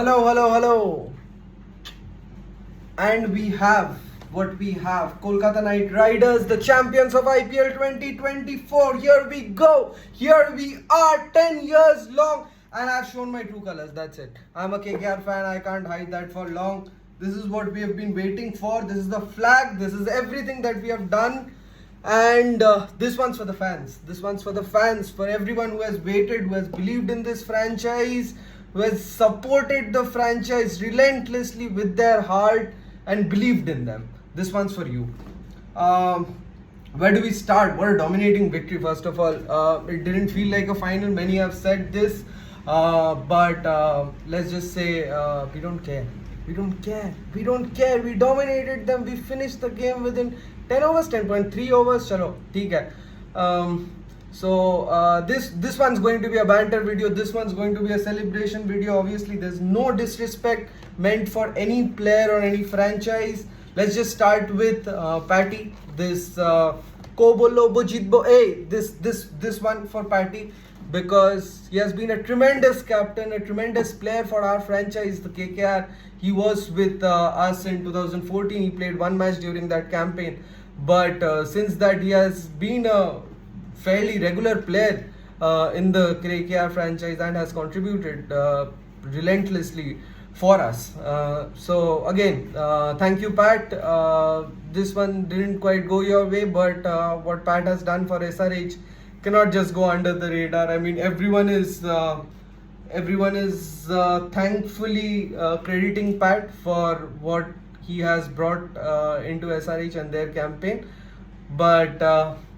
Hello, hello, hello. And we have what we have. Kolkata Knight Riders, the champions of IPL 2024. Here we go. Here we are, 10 years long. And I've shown my true colors. That's it. I'm a KKR fan. I can't hide that for long. This is what we have been waiting for. This is the flag. This is everything that we have done. And this one's for the fans. This one's for the fans. For everyone who has waited, who has believed in this franchise, who has supported the franchise relentlessly with their heart and believed in them. This one's for you. Where do we start? What a dominating victory, first of all. It didn't feel like a final. Many have said this. But let's just say we don't care. We don't care. We don't care. We dominated them. We finished the game within 10 overs, 10.3 overs. Chalo, theek hai. So this one's going to be a banter video. This one's going to be a celebration video. Obviously, there's no disrespect meant for any player or any franchise. Let's just start with Patty. This Korbo Lorbo Jeetbo. Hey, this one for Patty, because he has been a tremendous captain, a tremendous player for our franchise, the KKR. He was with us in 2014. He played one match during that campaign. But since that, he has been a fairly regular player in the KKR franchise and has contributed relentlessly for us. So again, thank you, Pat. This one didn't quite go your way, but what Pat has done for SRH cannot just go under the radar. I mean, everyone is thankfully crediting Pat for what he has brought into SRH and their campaign. But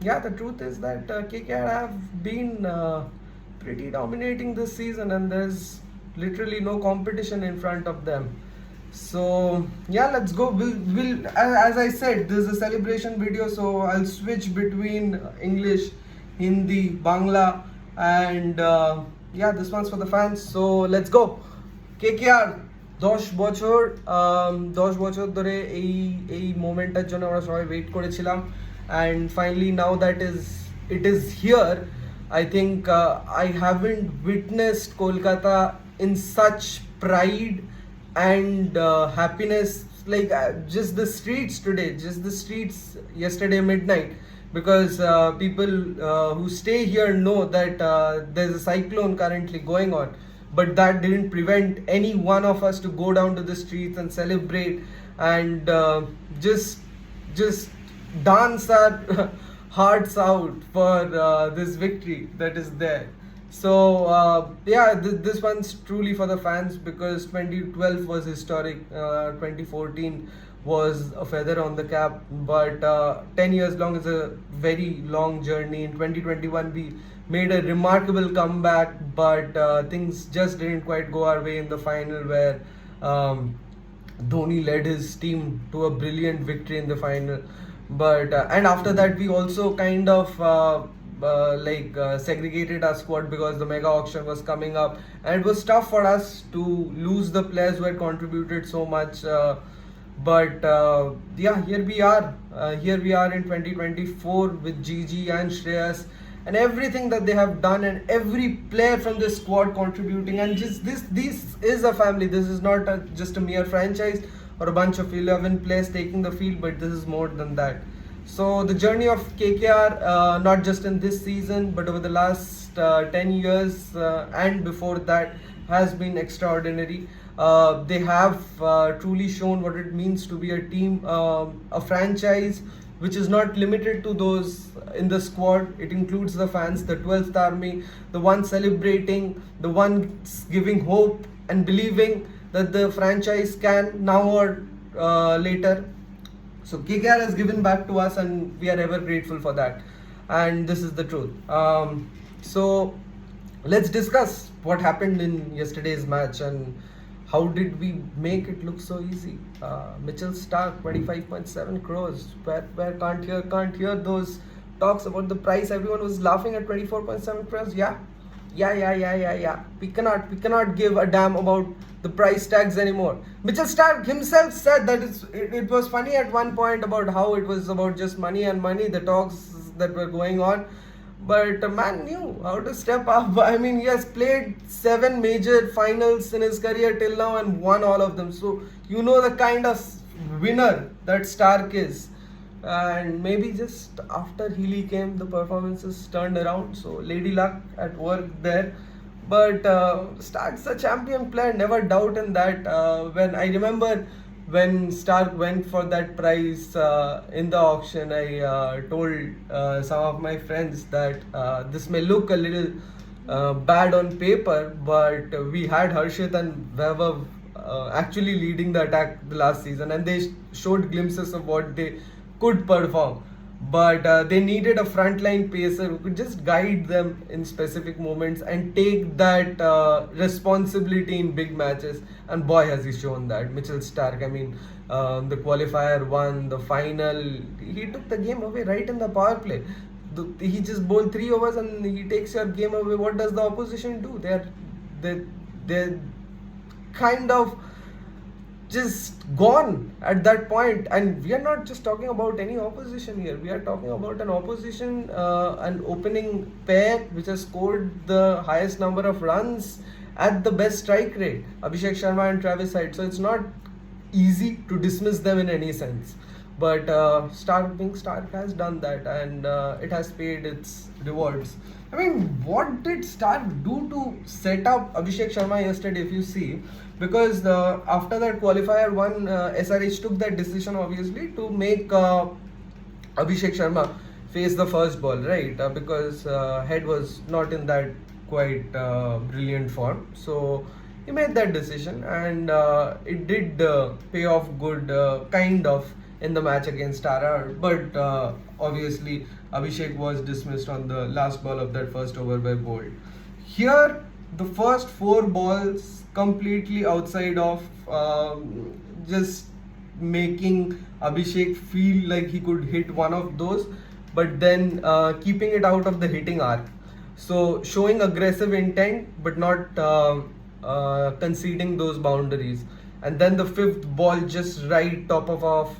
yeah, the truth is that KKR have been pretty dominating this season, and there's literally no competition in front of them. So yeah, let's go. We'll as I said, this is a celebration video, so I'll switch between English, Hindi, Bangla, and yeah, this one's for the fans. So let's go. KKR 10 বছর ধরে এই মোমেন্টটার জন্য আমরা সবাই wait করেছিলাম, and finally now that it is here. I think I haven't witnessed Kolkata in such pride and happiness, like just the streets today, just the streets yesterday midnight, because people who stay here know that there's a cyclone currently going on, but that didn't prevent any one of us to go down to the streets and celebrate and just dance our hearts out for this victory that is there. So yeah, this one's truly for the fans, because 2012 was historic, 2014 was a feather on the cap, but 10 years long is a very long journey. In 2021 we made a remarkable comeback, but things just didn't quite go our way in the final, where Dhoni led his team to a brilliant victory in the final. But and after that we also kind of segregated our squad, because the mega auction was coming up, and it was tough for us to lose the players who had contributed so much. But yeah, here we are in 2024 with Gigi and Shreyas and everything that they have done, and every player from this squad contributing, and just this is a family. This is not just a mere franchise or a bunch of 11 players taking the field, but this is more than that. So the journey of KKR, not just in this season but over the last 10 years and before that, has been extraordinary. They have truly shown what it means to be a team, a franchise which is not limited to those in the squad. It includes the fans, the 12th army, the ones celebrating, the ones giving hope and believing that the franchise can now or later. So KKR has given back to us, and we are ever grateful for that. And this is the truth. So let's discuss what happened in yesterday's match and how did we make it look so easy. Mitchell Stark, 25.7 crores. Where can't hear those talks about the price. Everyone was laughing at 24.7 crores. Yeah. We cannot give a damn about the price tags anymore. Mitchell Stark himself said that it was funny at one point about how it was about just money and money, the talks that were going on. But man knew how to step up. I mean, he has played 7 major finals in his career till now and won all of them. So you know the kind of winner that Stark is. And maybe just after Healy came, the performances turned around. So Lady Luck at work there. But Stark's a champion player, never doubt in that. When I remember when Stark went for that prize in the auction, I told some of my friends that this may look a little bad on paper, but we had Harshit and Vaibhav actually leading the attack the last season, and they showed glimpses of what they could perform. But they needed a frontline pacer who could just guide them in specific moments and take that responsibility in big matches. And boy, has he shown that. Mitchell Stark, I mean, the qualifier one, the final, he took the game away right in the power play. He just bowled 3 overs and he takes your game away. What does the opposition do? They're kind of just gone at that point. And we are not just talking about any opposition here, we are talking about an opposition, an opening pair which has scored the highest number of runs at the best strike rate, Abhishek Sharma and Travis Hyde. So it's not easy to dismiss them in any sense. But Stark being Stark has done that, and it has paid its rewards. I mean, what did Stark do to set up Abhishek Sharma yesterday, if you see? Because after that qualifier one, SRH took that decision obviously to make Abhishek Sharma face the first ball, right? Because Head was not in that quite brilliant form. So he made that decision, and it did pay off good, kind of, in the match against RR. But obviously, Abhishek was dismissed on the last ball of that first over by Bolt. Here, the first 4 balls completely outside of just making Abhishek feel like he could hit one of those, but then keeping it out of the hitting arc. So showing aggressive intent, but not conceding those boundaries. And then the 5th ball just right top of off,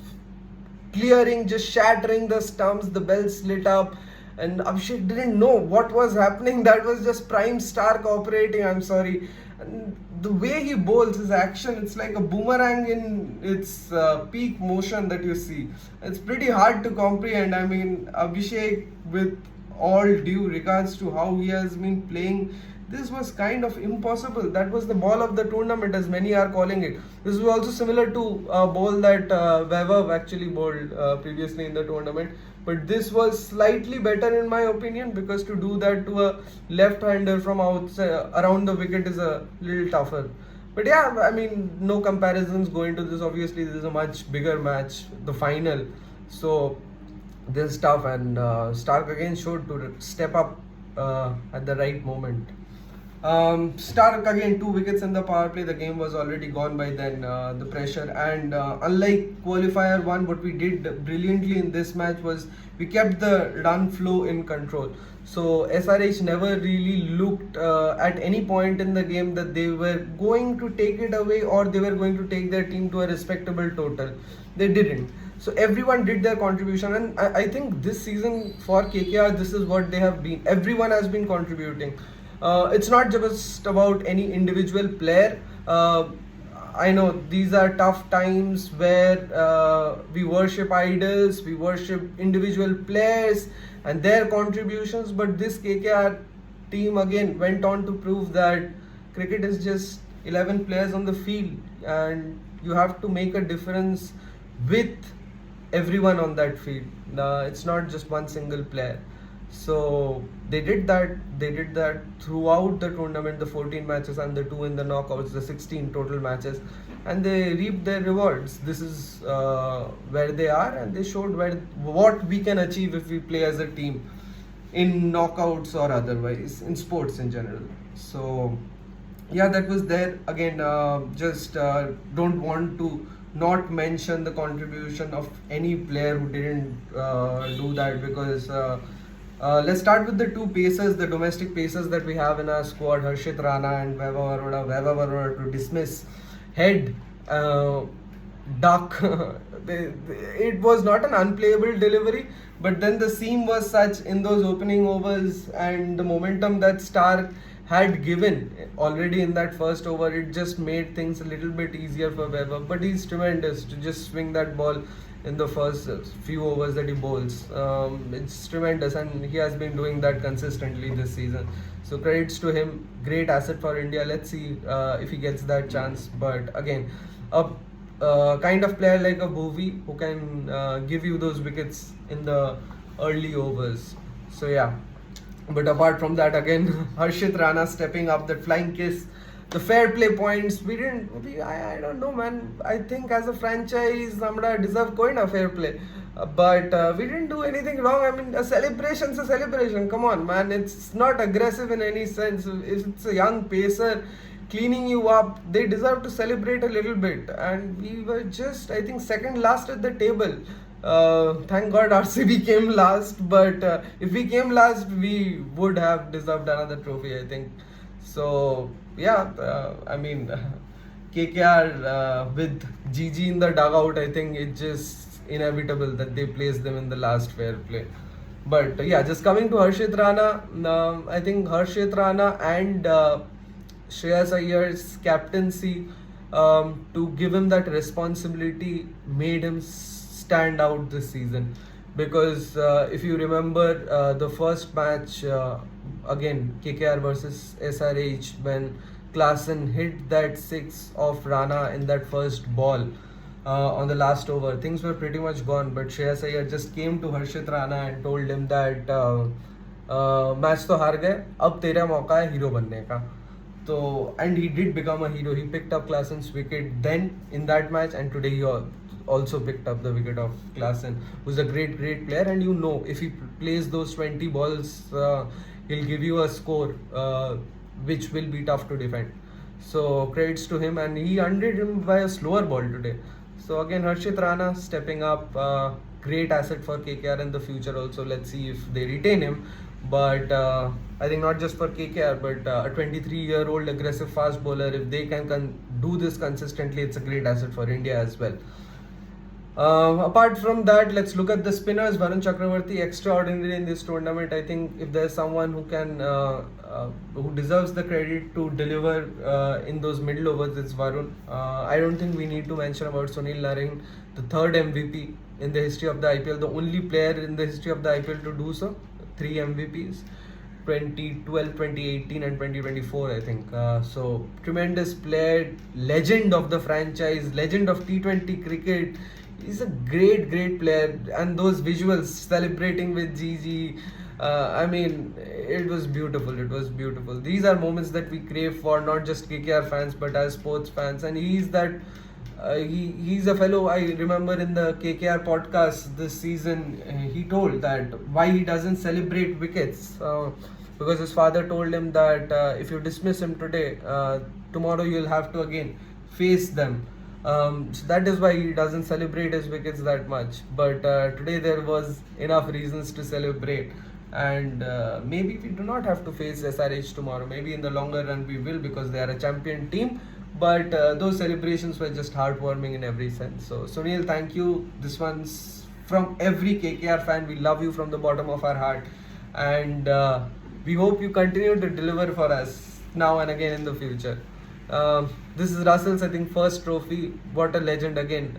clearing, just shattering the stumps, the bells lit up, and Abhishek didn't know what was happening. That was just prime Stark operating, I'm sorry. And the way he bowls, his action, it's like a boomerang in its peak motion that you see. It's pretty hard to comprehend. I mean, Abhishek, with all due regards to how he has been playing, this was kind of impossible. That was the ball of the tournament, as many are calling it. This was also similar to a ball that Vaibhav actually bowled previously in the tournament. But this was slightly better in my opinion, because to do that to a left-hander from outside around the wicket is a little tougher. But yeah, I mean, no comparisons going to this. Obviously, this is a much bigger match, the final. So this is tough, and Stark again showed to step up at the right moment. Stark again 2 wickets in the power play. The game was already gone by then. The pressure, and unlike qualifier one, what we did brilliantly in this match was we kept the run flow in control. So SRH never really looked at any point in the game that they were going to take it away or they were going to take their team to a respectable total. They didn't. So everyone did their contribution, and I think this season for KKR, this is what they have been. Everyone has been contributing. It's not just about any individual player. I know these are tough times where we worship idols, we worship individual players and their contributions, but this KKR team again went on to prove that cricket is just 11 players on the field, and you have to make a difference with everyone on that field. It's not just one single player. So they did that. They did that throughout the tournament, the 14 matches and the 2 in the knockouts, the 16 total matches, and they reaped their rewards. This is where they are, and they showed what we can achieve if we play as a team in knockouts or otherwise in sports in general. So yeah, that was there again. Don't want to not mention the contribution of any player who didn't do that, because let's start with the 2 pacers, the domestic pacers that we have in our squad, Harshit Rana and Vaibhav Arora. Vaibhav Arora, to dismiss Head duck. It was not an unplayable delivery, but then the seam was such in those opening overs, and the momentum that Stark had given already in that first over, it just made things a little bit easier for Weber. But he's tremendous to just swing that ball in the first few overs that he bowls. It's tremendous, and he has been doing that consistently this season. So credits to him. Great asset for India. Let's see if he gets that chance. But again, a kind of player like a Bhuvi who can give you those wickets in the early overs. So yeah. But apart from that, again, Harshit Rana stepping up, that flying kiss, the fair play points. I don't know, man. I think as a franchise, Namda deserve koi na fair play. But we didn't do anything wrong. I mean, a celebration's a celebration. Come on, man. It's not aggressive in any sense. If it's a young pacer cleaning you up, they deserve to celebrate a little bit. And we were just, I think, second last at the table. Thank God RCB came last, but if we came last, we would have deserved another trophy, I think. So yeah, I mean, KKR with GG in the dugout, I think it's just inevitable that they place them in the last fair play. But yeah, just coming to Harshit Rana, I think Harshit Rana and Shreyas Iyer's captaincy, to give him that responsibility, made him stand out this season. Because if you remember the first match, again KKR versus SRH, when Klaasen hit that six of Rana in that first ball on the last over, things were pretty much gone. But Shreyas Iyer just came to Harshit Rana and told him that match तो हार गए, अब तेरा मौका है hero बनने का. So, and he did become a hero. He picked up Klaasen's wicket then in that match, and today he also picked up the wicket of Klaasen, who's a great player. And you know, if he plays those 20 balls, he'll give you a score which will be tough to defend. So credits to him, and he undid him by a slower ball today. So again, Harshit Rana stepping up, great asset for KKR in the future also. Let's see if they retain him. But I think not just for KKR, but a 23-year-old aggressive fast bowler, if they can do this consistently, it's a great asset for India as well. Apart from that, let's look at the spinners. Varun Chakravarti, extraordinary in this tournament. I think if there's someone who can, who deserves the credit to deliver in those middle overs, it's Varun. I don't think we need to mention about Sunil Narine, the third MVP in the history of the IPL, the only player in the history of the IPL to do so. 3 MVPs, 2012, 2018 and 2024, I think. So tremendous player, legend of the franchise, legend of T20 cricket. He's a great player, and those visuals celebrating with GG, I mean, it was beautiful. These are moments that we crave for, not just KKR fans but as sports fans. And he's that he's a fellow. I remember in the KKR podcast this season, he told that why he doesn't celebrate wickets, because his father told him that if you dismiss him today, tomorrow you'll have to again face them. So that is why he doesn't celebrate his wickets that much. But today there was enough reasons to celebrate. And maybe we do not have to face SRH tomorrow. Maybe in the longer run we will, because they are a champion team. But those celebrations were just heartwarming in every sense. So Sunil, thank you. This one's from every KKR fan. We love you from the bottom of our heart. And we hope you continue to deliver for us now and again in the future. This is Russell's, I think, first trophy. What a legend again.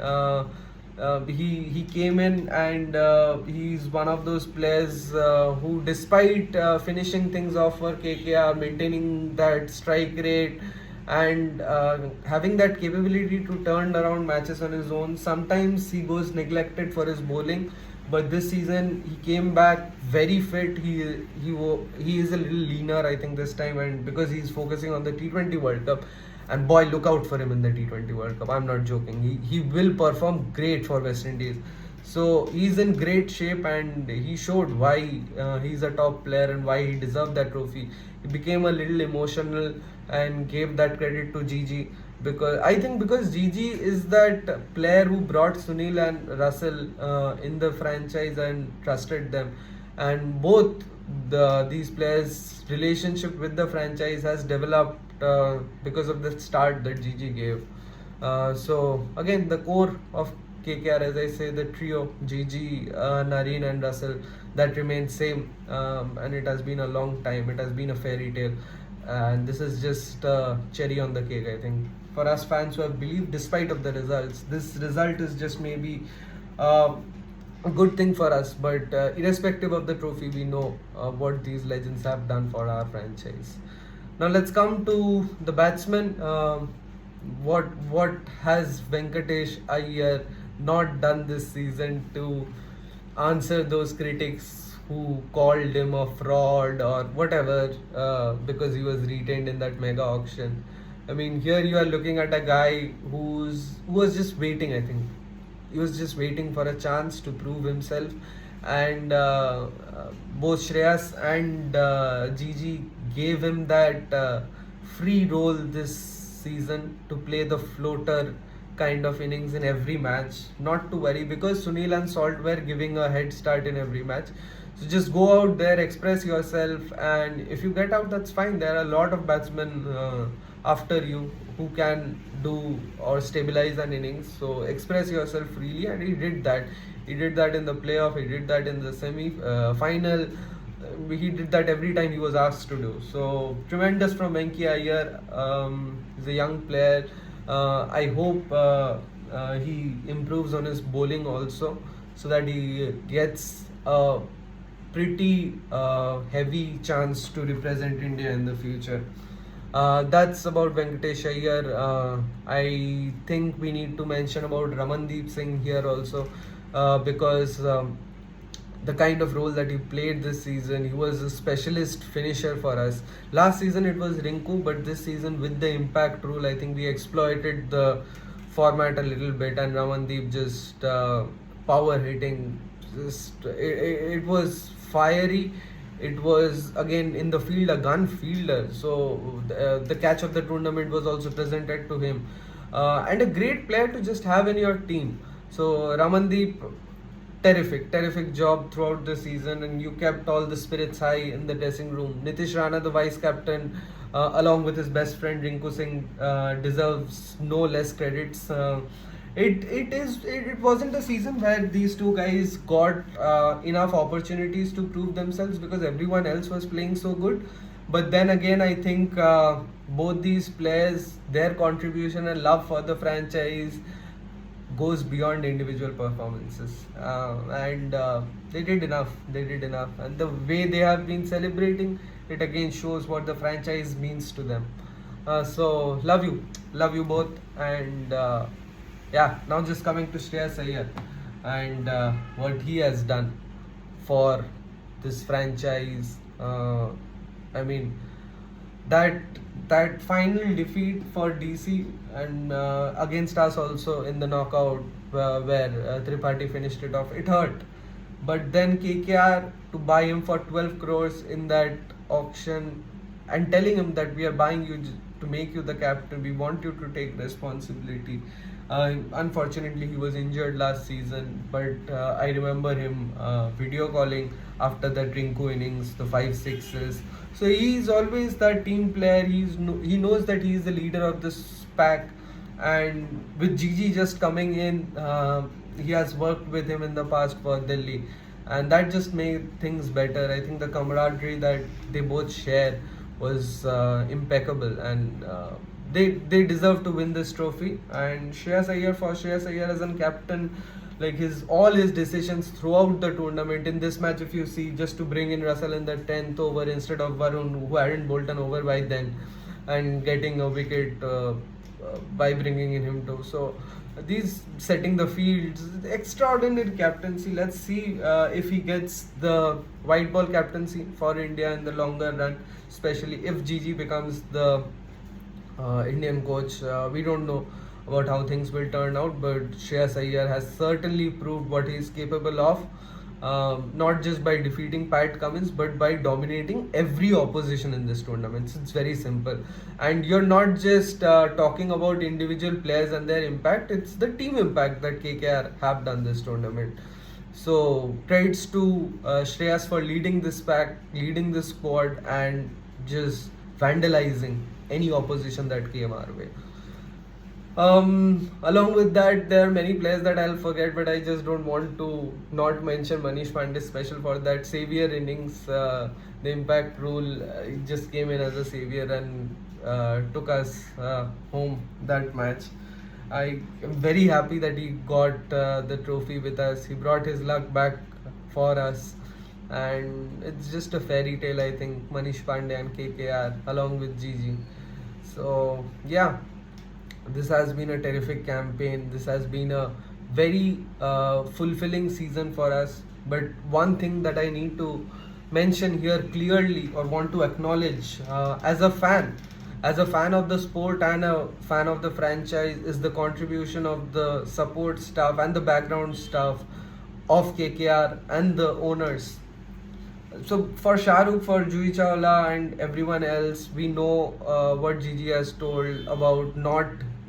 He came in, and he's one of those players who, despite finishing things off for KKR, maintaining that strike rate, and having that capability to turn around matches on his own, sometimes he goes neglected for his bowling. But this season he came back very fit. He is a little leaner, I think, this time, and because he's focusing on the T20 World Cup. And boy, look out for him in the T20 World Cup. I'm not joking. He will perform great for West Indies. So he's in great shape, and he showed why he's a top player and why he deserved that trophy. He became a little emotional and gave that credit to GG, because GG is that player who brought Sunil and Russell in the franchise and trusted them. And both these players' relationship with the franchise has developed because of the start that GG gave. So again, the core of KKR, as I say, the trio GG, Nareen, and Russell, that remains same, and it has been a long time. It has been a fairy tale, and this is just cherry on the cake. I think for us fans who have believed, despite of the results, this result is just maybe. A good thing for us, but irrespective of the trophy, we know what these legends have done for our franchise. Now let's come to the batsmen. What has Venkatesh Iyer not done this season to answer those critics who called him a fraud or whatever because he was retained in that mega auction? I mean, here you are looking at a guy who was just waiting. I think he was just waiting for a chance to prove himself, and both Shreyas and Gigi gave him that free role this season to play the floater kind of innings in every match. Not to worry, because Sunil and Salt were giving a head start in every match. So just go out there, express yourself, and if you get out, that's fine. There are a lot of batsmen after you who can do or stabilize an innings. So express yourself freely, and he did that. He did that in the playoff. He did that in the final. He did that every time he was asked to do. So tremendous from Venki Iyer. He's a young player. I hope he improves on his bowling also, so that he gets a pretty heavy chance to represent India in the future. That's about Venkatesh Iyer. I think we need to mention about Ramandeep Singh here also, because the kind of role that he played this season, he was a specialist finisher for us. Last season it was Rinku, but this season with the impact rule, I think we exploited the format a little bit, and Ramandeep just power hitting. It was fiery. It was again in the field a gun fielder. So the catch of the tournament was also presented to him, and a great player to just have in your team. So Ramandeep, terrific job throughout the season, and you kept all the spirits high in the dressing room. Nitish Rana, the vice captain, along with his best friend Rinku Singh, deserves no less credits. It wasn't a season where these two guys got enough opportunities to prove themselves, because everyone else was playing so good. But then again, I think both these players, their contribution and love for the franchise goes beyond individual performances, and they did enough. And the way they have been celebrating it again shows what the franchise means to them. So love you both, and yeah, now just coming to Shreyas Iyer and what he has done for this franchise. I mean, that final defeat for DC and against us also in the knockout, where Tripathi finished it off, it hurt. But then KKR to buy him for 12 crores in that auction and telling him that we are buying you to make you the captain, we want you to take responsibility. Unfortunately, he was injured last season, but I remember him video calling after that Rinku innings, the 5 6s. So he's always that team player. He knows that he is the leader of this pack, and with Gigi just coming in, he has worked with him in the past for Delhi, and that just made things better. I think the camaraderie that they both share was impeccable, and they deserve to win this trophy. And Shreyas Iyer as a captain, like all his decisions throughout the tournament. In this match, if you see, just to bring in Russell in the 10th over instead of Varun, who hadn't bowled an over by then, and getting a wicket by bringing in him too. So these setting the fields, extraordinary captaincy. Let's see if he gets the white ball captaincy for India in the longer run, especially if Gigi becomes the Indian coach. We don't know about how things will turn out, but Shreyas Iyer has certainly proved what he is capable of, not just by defeating Pat Cummins, but by dominating every opposition in this tournament. So it's very simple, and you're not just talking about individual players and their impact, it's the team impact that KKR have done this tournament. So credits to Shreyas for leading this pack, leading this squad, and just vandalizing any opposition that came our way. Along with that, there are many players that I'll forget, but I just don't want to not mention Manish Pandey, special for that savior innings. The impact rule, he just came in as a savior and took us home that match. I am very happy that he got the trophy with us. He brought his luck back for us, and it's just a fairy tale. I think Manish Pandey and KKR along with Gigi. So yeah, this has been a terrific campaign. This has been a very fulfilling season for us. But one thing that I need to mention here clearly, or want to acknowledge as a fan of the sport and a fan of the franchise, is the contribution of the support staff and the background staff of KKR and the owners. So for Shahrukh, for Juhi Chawla and everyone else, we know what Gigi has told about not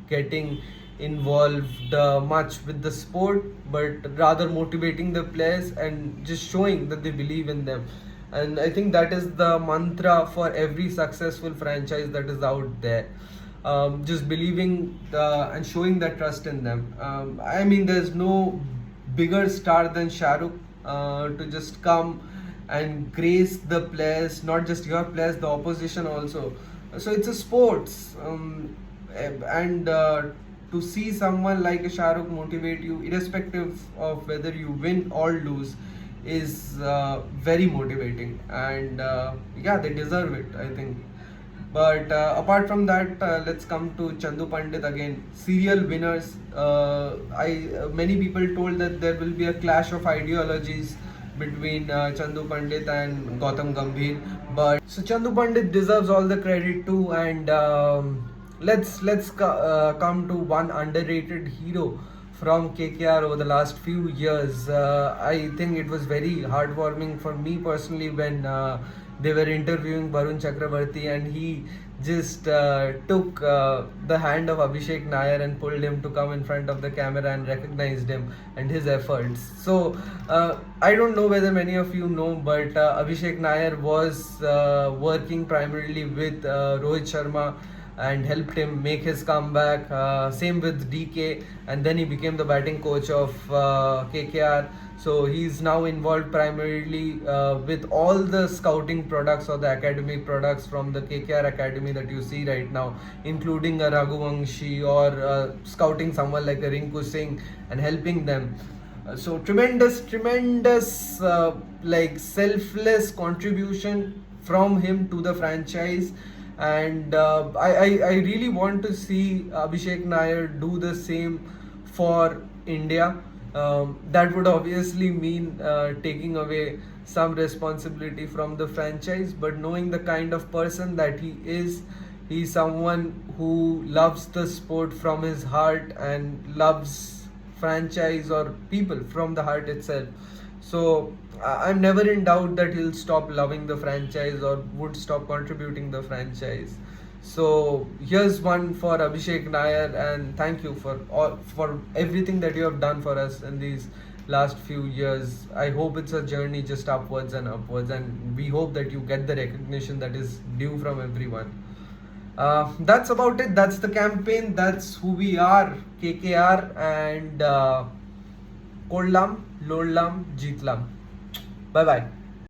getting involved much with the sport, but rather motivating the players and just showing that they believe in them. And I think that is the mantra for every successful franchise that is out there. Just believing and showing that trust in them. I mean, there's no bigger star than Shahrukh to just come and grace the players, not just your players, the opposition also. So it's a sports, and to see someone like a Shahrukh motivate you, irrespective of whether you win or lose, is very motivating. And yeah, they deserve it, I think. But apart from that, let's come to Chandu Pandit again. Serial winners. Many people told that there will be a clash of ideologies between Chandu Pandit and Gautam Gambhir. But so Chandu Pandit deserves all the credit too. And let's come to one underrated hero from KKR over the last few years. I think it was very heartwarming for me personally when they were interviewing Varun Chakravarti, and he just took the hand of Abhishek Nair and pulled him to come in front of the camera and recognized him and his efforts. So I don't know whether many of you know, but Abhishek Nair was working primarily with Rohit Sharma and helped him make his comeback. Same with DK, and then he became the batting coach of KKR. So he's now involved primarily with all the scouting products or the academy products from the KKR academy that you see right now, including a Raghuvamshi or scouting someone like a Rinku Singh and helping them. So tremendous, like selfless contribution from him to the franchise. And I really want to see Abhishek Nair do the same for India. That would obviously mean taking away some responsibility from the franchise, but knowing the kind of person that he is, he's someone who loves the sport from his heart and loves franchise or people from the heart itself. So I'm never in doubt that he'll stop loving the franchise or would stop contributing the franchise. So here's one for Abhishek Nair, and thank you for everything that you have done for us in these last few years. I hope it's a journey just upwards and upwards, and we hope that you get the recognition that is due from everyone. That's about it. That's the campaign. That's who we are, KKR, and Kollam Lorlam Jeetlam. Bye bye.